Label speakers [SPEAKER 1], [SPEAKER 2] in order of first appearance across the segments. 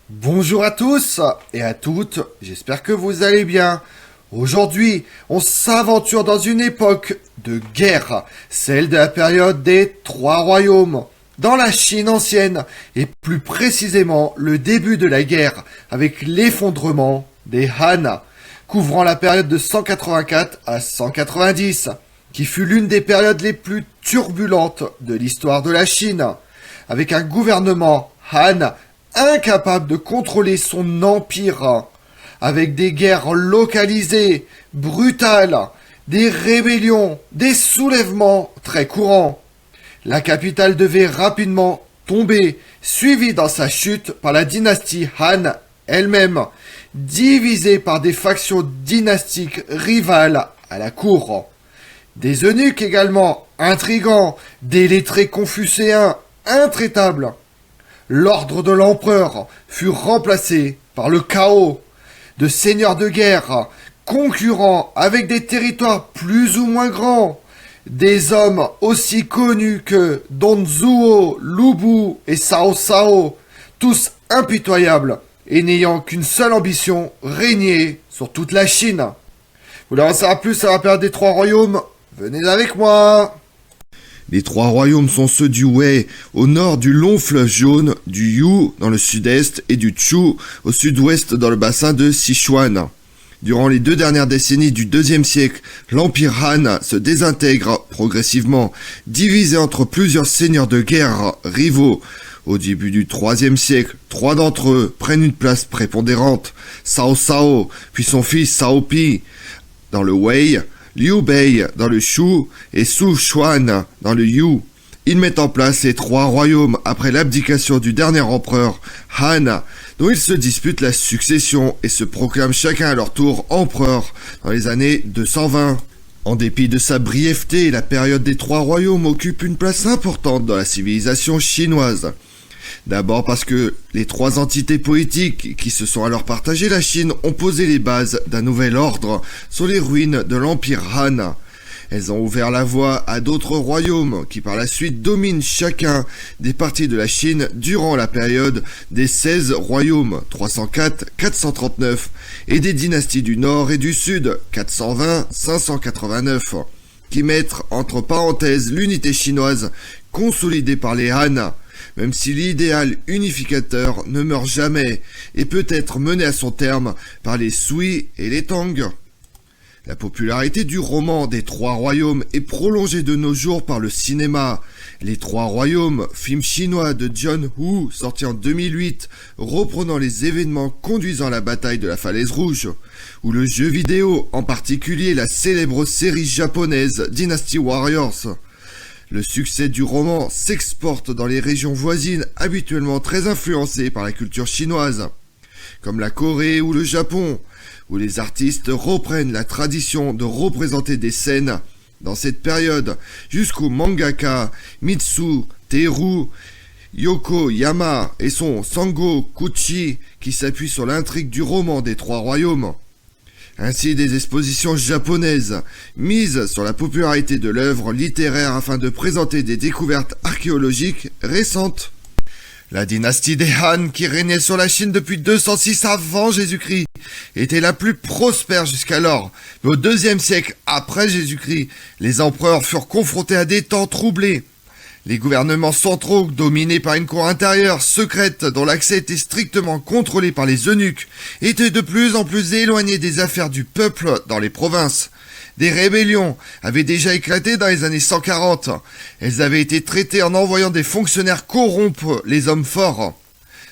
[SPEAKER 1] Bonjour à tous et à toutes, j'espère que vous allez bien. Aujourd'hui, on s'aventure dans une époque de guerre, celle de la période des Trois Royaumes, dans la Chine ancienne, et plus précisément le début de la guerre avec l'effondrement des Han, couvrant la période de 184 à 190, qui fut l'une des périodes les plus turbulentes de l'histoire de la Chine, avec un gouvernement Han incapable de contrôler son empire, avec des guerres localisées, brutales, des rébellions, des soulèvements très courants. La capitale devait rapidement tomber, suivie dans sa chute par la dynastie Han elle-même, divisée par des factions dynastiques rivales à la cour. Des eunuques également, intrigants, des lettrés confucéens, intraitables. L'ordre de l'empereur fut remplacé par le chaos de seigneurs de guerre, concurrents avec des territoires plus ou moins grands, des hommes aussi connus que Don Zhuo, Lu Bu et Cao Cao, tous impitoyables et n'ayant qu'une seule ambition, régner sur toute la Chine. Vous voulez en savoir plus sur la période des Trois Royaumes? Venez avec moi.
[SPEAKER 2] Les trois royaumes sont ceux du Wei au nord du long fleuve jaune, du Yu dans le sud-est et du Chu au sud-ouest dans le bassin de Sichuan. Durant les 2 dernières décennies du IIe siècle, l'empire Han se désintègre progressivement, divisé entre plusieurs seigneurs de guerre rivaux. Au début du IIIe siècle, 3 d'entre eux prennent une place prépondérante. Cao Cao, puis son fils Cao Pi dans le Wei, Liu Bei dans le Shu et Su Xuan dans le Yu. Ils mettent en place les 3 royaumes après l'abdication du dernier empereur Han, dont ils se disputent la succession et se proclament chacun à leur tour empereur dans les années 220. En dépit de sa brièveté, la période des 3 royaumes occupe une place importante dans la civilisation chinoise. D'abord parce que les 3 entités politiques qui se sont alors partagées la Chine ont posé les bases d'un nouvel ordre sur les ruines de l'Empire Han. Elles ont ouvert la voie à d'autres royaumes qui par la suite dominent chacun des parties de la Chine durant la période des 16 royaumes 304-439 et des dynasties du Nord et du Sud 420-589 qui mettent entre parenthèses l'unité chinoise consolidée par les Han. Même si l'idéal unificateur ne meurt jamais et peut être mené à son terme par les Sui et les Tang. La popularité du roman des 3 royaumes est prolongée de nos jours par le cinéma. Les 3 royaumes, film chinois de John Woo, sorti en 2008, reprenant les événements conduisant à la bataille de la Falaise Rouge, ou le jeu vidéo, en particulier la célèbre série japonaise Dynasty Warriors. Le succès du roman s'exporte dans les régions voisines habituellement très influencées par la culture chinoise, comme la Corée ou le Japon, où les artistes reprennent la tradition de représenter des scènes dans cette période jusqu'au mangaka Mitsu Teru Yokoyama et son Sango Kuchi qui s'appuie sur l'intrigue du roman des 3 royaumes. Ainsi des expositions japonaises mises sur la popularité de l'œuvre littéraire afin de présenter des découvertes archéologiques récentes. La dynastie des Han, qui régnait sur la Chine depuis 206 avant Jésus-Christ, était la plus prospère jusqu'alors. Mais au IIe siècle après Jésus-Christ, les empereurs furent confrontés à des temps troublés. Les gouvernements centraux, dominés par une cour intérieure secrète dont l'accès était strictement contrôlé par les eunuques, étaient de plus en plus éloignés des affaires du peuple dans les provinces. Des rébellions avaient déjà éclaté dans les années 140. Elles avaient été traitées en envoyant des fonctionnaires corrompre les hommes forts.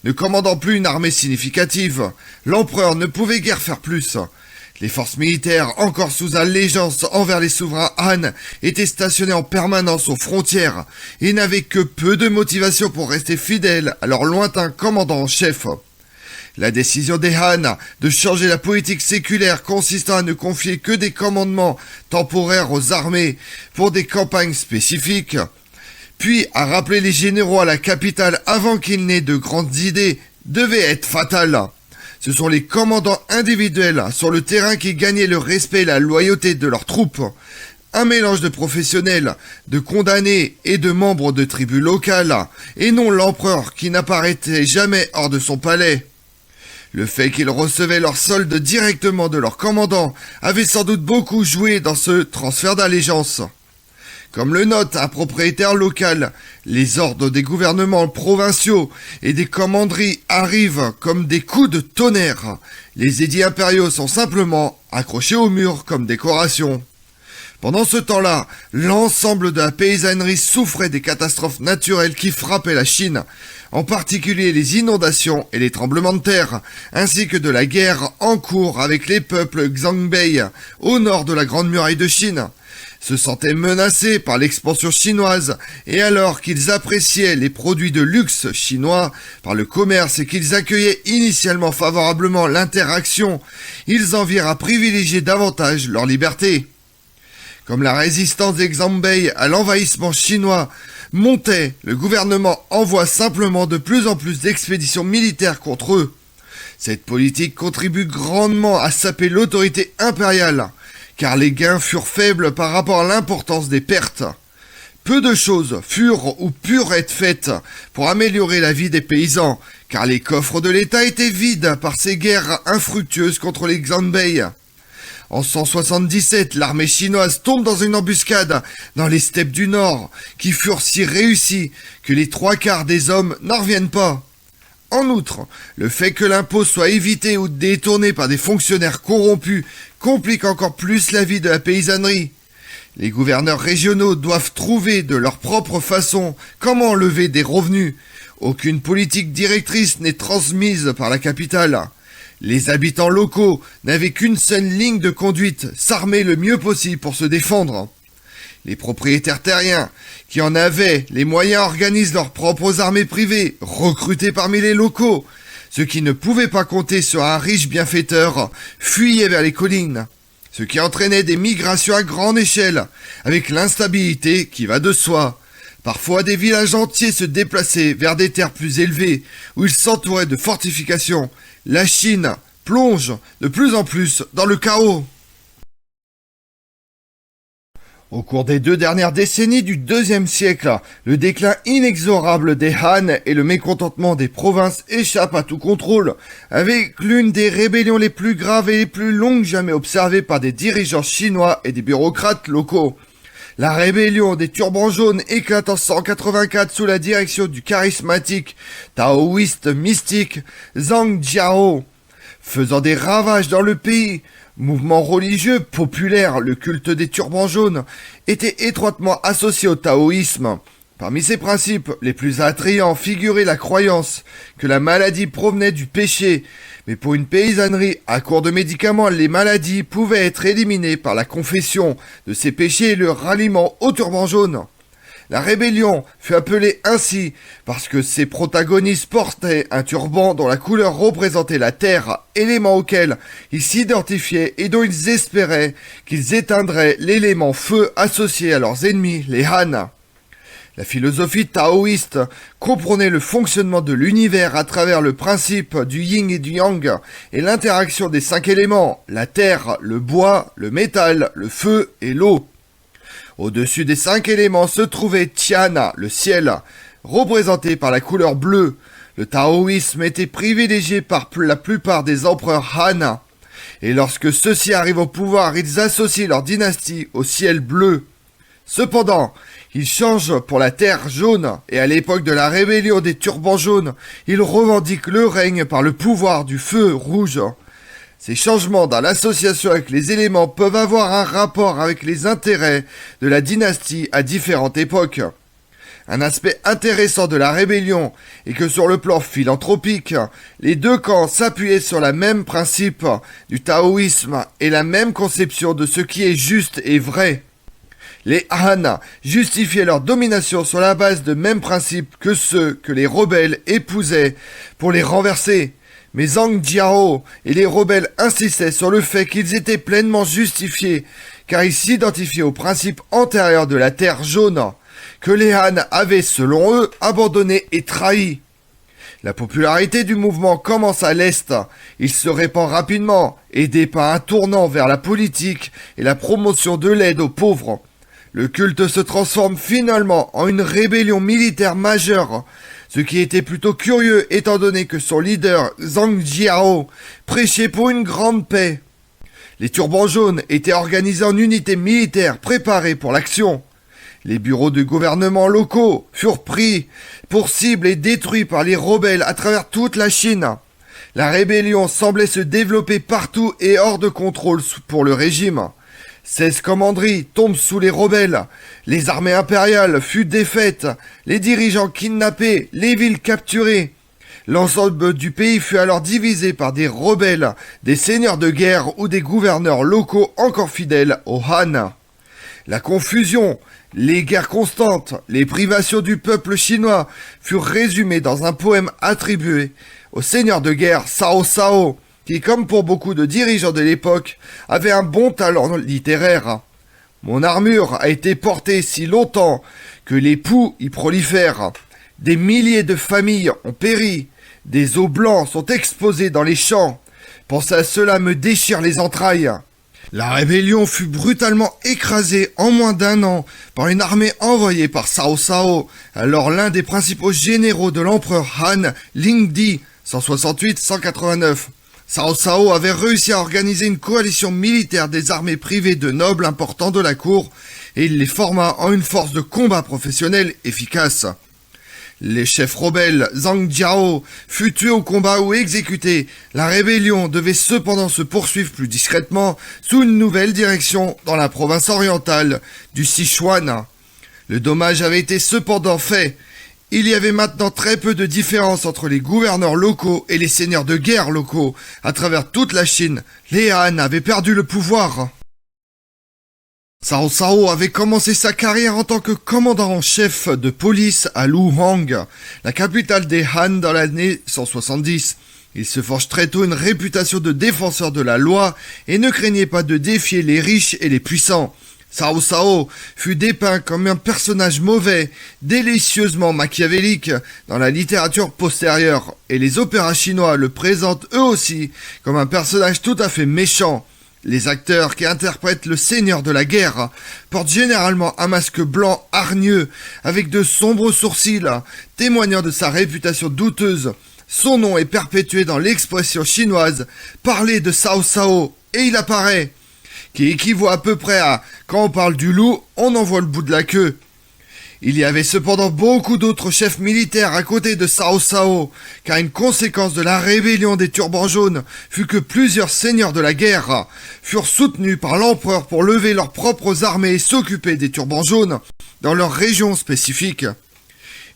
[SPEAKER 2] Ne commandant plus une armée significative, l'empereur ne pouvait guère faire plus. Les forces militaires, encore sous allégeance envers les souverains Han, étaient stationnées en permanence aux frontières et n'avaient que peu de motivation pour rester fidèles à leur lointain commandant en chef. La décision des Han de changer la politique séculaire consistant à ne confier que des commandements temporaires aux armées pour des campagnes spécifiques, puis à rappeler les généraux à la capitale avant qu'ils n'aient de grandes idées, devait être fatale. Ce sont les commandants individuels sur le terrain qui gagnaient le respect et la loyauté de leurs troupes. Un mélange de professionnels, de condamnés et de membres de tribus locales, et non l'empereur qui n'apparaissait jamais hors de son palais. Le fait qu'ils recevaient leur solde directement de leur commandant avait sans doute beaucoup joué dans ce transfert d'allégeance. Comme le note un propriétaire local, les ordres des gouvernements provinciaux et des commanderies arrivent comme des coups de tonnerre. Les édits impériaux sont simplement accrochés au mur comme décoration. Pendant ce temps-là, l'ensemble de la paysannerie souffrait des catastrophes naturelles qui frappaient la Chine, en particulier les inondations et les tremblements de terre, ainsi que de la guerre en cours avec les peuples Xianbei au nord de la Grande Muraille de Chine. Se sentaient menacés par l'expansion chinoise, et alors qu'ils appréciaient les produits de luxe chinois par le commerce et qu'ils accueillaient initialement favorablement l'interaction, ils en virent à privilégier davantage leur liberté. Comme la résistance des Xianbei à l'envahissement chinois montait, le gouvernement envoie simplement de plus en plus d'expéditions militaires contre eux. Cette politique contribue grandement à saper l'autorité impériale, car les gains furent faibles par rapport à l'importance des pertes. Peu de choses furent ou purent être faites pour améliorer la vie des paysans, car les coffres de l'État étaient vides par ces guerres infructueuses contre les Xianbei. En 177, l'armée chinoise tombe dans une embuscade dans les steppes du Nord, qui furent si réussies que les 3/4 des hommes n'en reviennent pas. En outre, le fait que l'impôt soit évité ou détourné par des fonctionnaires corrompus complique encore plus la vie de la paysannerie. Les gouverneurs régionaux doivent trouver de leur propre façon comment lever des revenus. Aucune politique directrice n'est transmise par la capitale. Les habitants locaux n'avaient qu'une seule ligne de conduite, s'armer le mieux possible pour se défendre. Les propriétaires terriens, qui en avaient les moyens, organisent leurs propres armées privées, recrutées parmi les locaux. Ceux qui ne pouvaient pas compter sur un riche bienfaiteur fuyaient vers les collines, ce qui entraînait des migrations à grande échelle, avec l'instabilité qui va de soi. Parfois, des villages entiers se déplaçaient vers des terres plus élevées, où ils s'entouraient de fortifications. La Chine plonge de plus en plus dans le chaos. Au cours des 2 dernières décennies du IIe siècle, le déclin inexorable des Han et le mécontentement des provinces échappent à tout contrôle, avec l'une des rébellions les plus graves et les plus longues jamais observées par des dirigeants chinois et des bureaucrates locaux. La rébellion des turbans jaunes éclate en 184 sous la direction du charismatique taoïste mystique Zhang Jiao, faisant des ravages dans le pays. Mouvement religieux populaire, le culte des turbans jaunes était étroitement associé au taoïsme. Parmi ses principes les plus attrayants figurait la croyance que la maladie provenait du péché, mais pour une paysannerie à court de médicaments, les maladies pouvaient être éliminées par la confession de ces péchés et le ralliement au turban jaune. La rébellion fut appelée ainsi parce que ses protagonistes portaient un turban dont la couleur représentait la terre, élément auquel ils s'identifiaient et dont ils espéraient qu'ils éteindraient l'élément feu associé à leurs ennemis, les Han. La philosophie taoïste comprenait le fonctionnement de l'univers à travers le principe du yin et du yang et l'interaction des 5 éléments, la terre, le bois, le métal, le feu et l'eau. Au-dessus des 5 éléments se trouvait Tian, le ciel, représenté par la couleur bleue. Le taoïsme était privilégié par la plupart des empereurs Han, et lorsque ceux-ci arrivent au pouvoir, ils associent leur dynastie au ciel bleu. Cependant, ils changent pour la terre jaune, et à l'époque de la rébellion des turbans jaunes, ils revendiquent le règne par le pouvoir du feu rouge. Ces changements dans l'association avec les éléments peuvent avoir un rapport avec les intérêts de la dynastie à différentes époques. Un aspect intéressant de la rébellion est que sur le plan philanthropique, les 2 camps s'appuyaient sur le même principe du taoïsme et la même conception de ce qui est juste et vrai. Les Han justifiaient leur domination sur la base de mêmes principes que ceux que les rebelles épousaient pour les renverser. Mais Zhang Jiao et les rebelles insistaient sur le fait qu'ils étaient pleinement justifiés, car ils s'identifiaient aux principes antérieurs de la terre jaune, que les Han avaient, selon eux, abandonné et trahi. La popularité du mouvement commence à l'Est, il se répand rapidement, aidé par un tournant vers la politique et la promotion de l'aide aux pauvres. Le culte se transforme finalement en une rébellion militaire majeure,
[SPEAKER 1] Ce qui était plutôt curieux étant donné que son leader, Zhang Jiao, prêchait pour une grande paix. Les turbans jaunes étaient organisés en unités militaires préparées pour l'action. Les bureaux de gouvernement locaux furent pris pour cible et détruits par les rebelles à travers toute la Chine. La rébellion semblait se développer partout et hors de contrôle pour le régime. 16 commanderies tombent sous les rebelles. Les armées impériales furent défaites, les dirigeants kidnappés, les villes capturées. L'ensemble du pays fut alors divisé par des rebelles, des seigneurs de guerre ou des gouverneurs locaux encore fidèles aux Han. La confusion, les guerres constantes, les privations du peuple chinois furent résumées dans un poème attribué au seigneur de guerre Cao Cao, qui, comme pour beaucoup de dirigeants de l'époque, avait un bon talent littéraire. Mon armure a été portée si longtemps que les poux y prolifèrent. Des milliers de familles ont péri. Des os blancs sont exposés dans les champs. Penser à cela me déchire les entrailles. La rébellion fut brutalement écrasée en moins d'un an par une armée envoyée par Cao Cao, alors l'un des principaux généraux de l'empereur Han, Lingdi, 168-189. Cao Cao avait réussi à organiser une coalition militaire des armées privées de nobles importants de la cour et il les forma en une force de combat professionnelle efficace. Les chefs rebelles, Zhang Jiao, fut tué au combat ou exécuté. La rébellion devait cependant se poursuivre plus discrètement sous une nouvelle direction dans la province orientale du Sichuan. Le dommage avait été cependant fait. Il y avait maintenant très peu de différence entre les gouverneurs locaux et les seigneurs de guerre locaux. À travers toute la Chine, les Han avaient perdu le pouvoir. Cao Cao avait commencé sa carrière en tant que commandant en chef de police à Luohang, la capitale des Han dans l'année 170. Il se forge très tôt une réputation de défenseur de la loi et ne craignait pas de défier les riches et les puissants. Cao Cao fut dépeint comme un personnage mauvais, délicieusement machiavélique dans la littérature postérieure, et les opéras chinois le présentent eux aussi comme un personnage tout à fait méchant. Les acteurs qui interprètent le seigneur de la guerre portent généralement un masque blanc hargneux avec de sombres sourcils, témoignant de sa réputation douteuse. Son nom est perpétué dans l'expression chinoise « parler de Cao Cao » et il apparaît, qui équivaut à peu près à « quand on parle du loup, on en voit le bout de la queue ». Il y avait cependant beaucoup d'autres chefs militaires à côté de Cao Cao, car une conséquence de la rébellion des turbans jaunes fut que plusieurs seigneurs de la guerre furent soutenus par l'empereur pour lever leurs propres armées et s'occuper des turbans jaunes dans leurs régions spécifiques.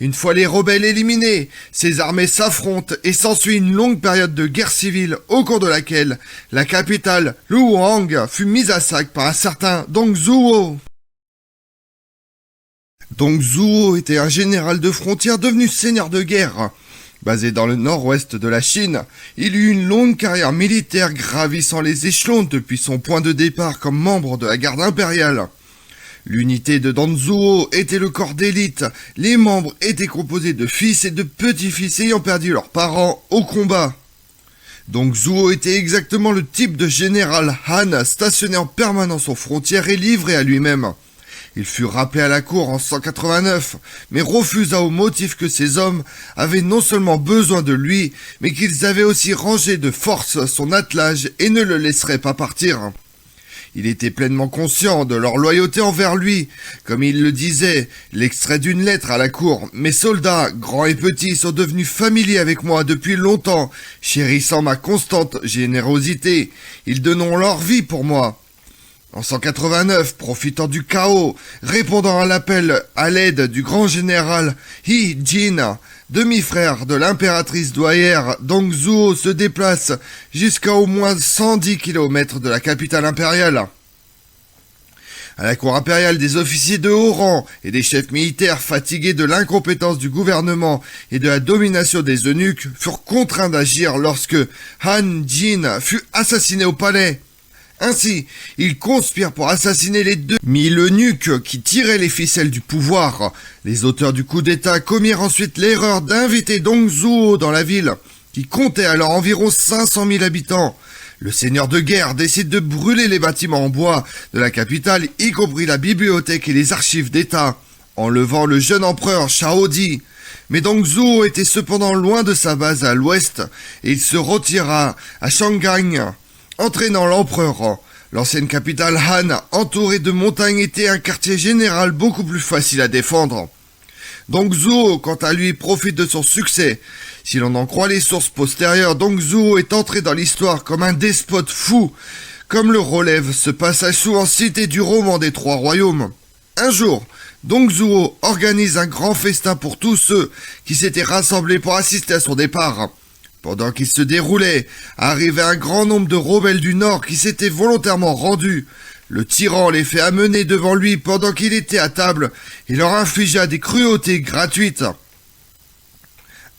[SPEAKER 1] Une fois les rebelles éliminés, ces armées s'affrontent et s'ensuit une longue période de guerre civile au cours de laquelle la capitale, Luohang, fut mise à sac par un certain Dong Zhuo. Dong Zhuo était un général de frontière devenu seigneur de guerre. Basé dans le nord-ouest de la Chine, il eut une longue carrière militaire gravissant les échelons depuis son point de départ comme membre de la garde impériale. L'unité de Dong Zhuo était le corps d'élite. Les membres étaient composés de fils et de petits-fils ayant perdu leurs parents au combat. Dong Zhuo était exactement le type de général Han stationné en permanence aux frontières et livré à lui-même. Il fut rappelé à la cour en 189, mais refusa au motif que ces hommes avaient non seulement besoin de lui, mais qu'ils avaient aussi rangé de force son attelage et ne le laisseraient pas partir. Il était pleinement conscient de leur loyauté envers lui. Comme il le disait, l'extrait d'une lettre à la cour. Mes soldats, grands et petits, sont devenus familiers avec moi depuis longtemps, chérissant ma constante générosité. Ils donneront leur vie pour moi. En 189, profitant du chaos, répondant à l'appel à l'aide du grand général He Jin, demi-frère de l'impératrice douairière, Dong Zhuo se déplace jusqu'à au moins 110 km de la capitale impériale. À la cour impériale, des officiers de haut rang et des chefs militaires fatigués de l'incompétence du gouvernement et de la domination des eunuques furent contraints d'agir lorsque Han Jin fut assassiné au palais. Ainsi, ils conspirent pour assassiner les 2000 eunuques qui tiraient les ficelles du pouvoir. Les auteurs du coup d'État commirent ensuite l'erreur d'inviter Dong Zhuo dans la ville, qui comptait alors environ 500 000 habitants. Le seigneur de guerre décide de brûler les bâtiments en bois de la capitale, y compris la bibliothèque et les archives d'État, enlevant le jeune empereur Shaodi.
[SPEAKER 2] Mais Dong Zhuo était cependant loin de sa base à l'ouest et il se retira à Shanghai, entraînant l'empereur. L'ancienne capitale Han, entourée de montagnes, était un quartier général beaucoup plus facile à défendre. Dong Zhuo, quant à lui, profite de son succès. Si l'on en croit les sources postérieures, Dong Zhuo est entré dans l'histoire comme un despote fou, comme le relève ce passage souvent cité du roman des Trois Royaumes. Un jour, Dong Zhuo organise un grand festin pour tous ceux qui s'étaient rassemblés pour assister à son départ. Pendant qu'il se déroulait, arrivait un grand nombre de rebelles du Nord qui s'étaient volontairement rendus. Le tyran les fait amener devant lui pendant qu'il était à table et leur infligea des cruautés gratuites.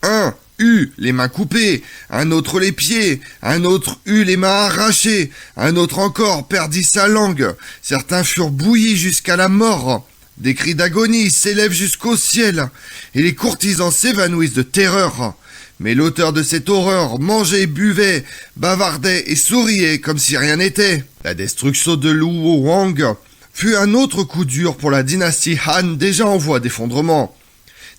[SPEAKER 2] Un eut les mains coupées, un autre les pieds, un autre eut les mains arrachées, un autre encore perdit sa langue, certains furent bouillis jusqu'à la mort. Des cris d'agonie s'élèvent jusqu'au ciel, et les courtisans s'évanouissent de terreur. Mais l'auteur de cette horreur mangeait, buvait, bavardait et souriait comme si rien n'était. La destruction de Luo Wang fut un autre coup dur pour la dynastie Han déjà en voie d'effondrement.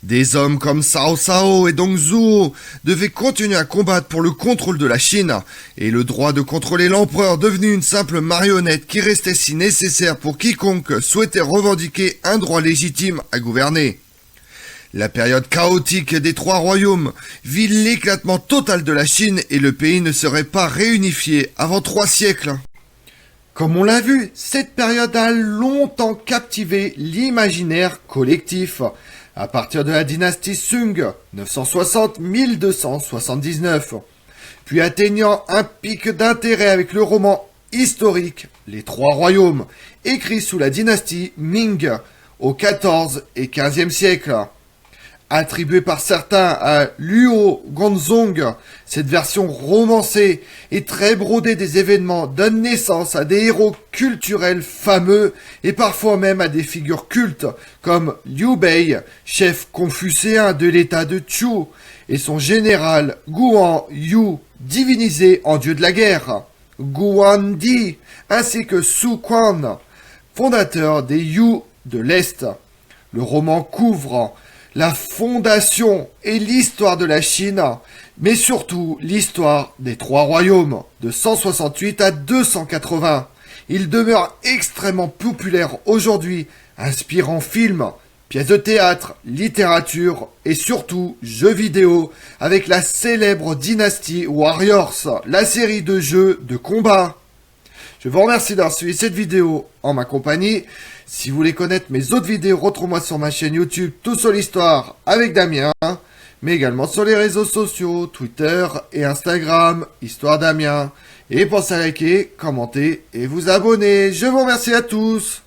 [SPEAKER 2] Des hommes comme Cao Cao et Dong Zhuo devaient continuer à combattre pour le contrôle de la Chine et le droit de contrôler l'empereur devenu une simple marionnette qui restait si nécessaire pour quiconque souhaitait revendiquer un droit légitime à gouverner. La période chaotique des Trois Royaumes vit l'éclatement total de la Chine et le pays ne serait pas réunifié avant 3 siècles.
[SPEAKER 1] Comme on l'a vu, cette période a longtemps captivé l'imaginaire collectif. À partir de la dynastie Sung, 960-1279, puis atteignant un pic d'intérêt avec le roman historique Les Trois Royaumes, écrit sous la dynastie Ming au XIVe et XVe siècle. Attribué par certains à Luo Gongzong, cette version romancée et très brodée des événements donne naissance à des héros culturels fameux et parfois même à des figures cultes comme Liu Bei, chef confucéen de l'état de Chu, et son général Guan Yu, divinisé en dieu de la guerre, Guan Di, ainsi que Su Quan, fondateur des Yu de l'Est. Le roman couvre la fondation et l'histoire de la Chine, mais surtout l'histoire des Trois Royaumes, de 168 à 280. Il demeure extrêmement populaire aujourd'hui, inspirant films, pièces de théâtre, littérature et surtout jeux vidéo, avec la célèbre dynastie Warriors, la série de jeux de combat. Je vous remercie d'avoir suivi cette vidéo en ma compagnie. Si vous voulez connaître mes autres vidéos, retrouvez-moi sur ma chaîne YouTube Tout sur l'Histoire avec Damien, mais également sur les réseaux sociaux, Twitter et Instagram, Histoire Damien. Et pensez à liker, commenter et vous abonner. Je vous remercie à tous.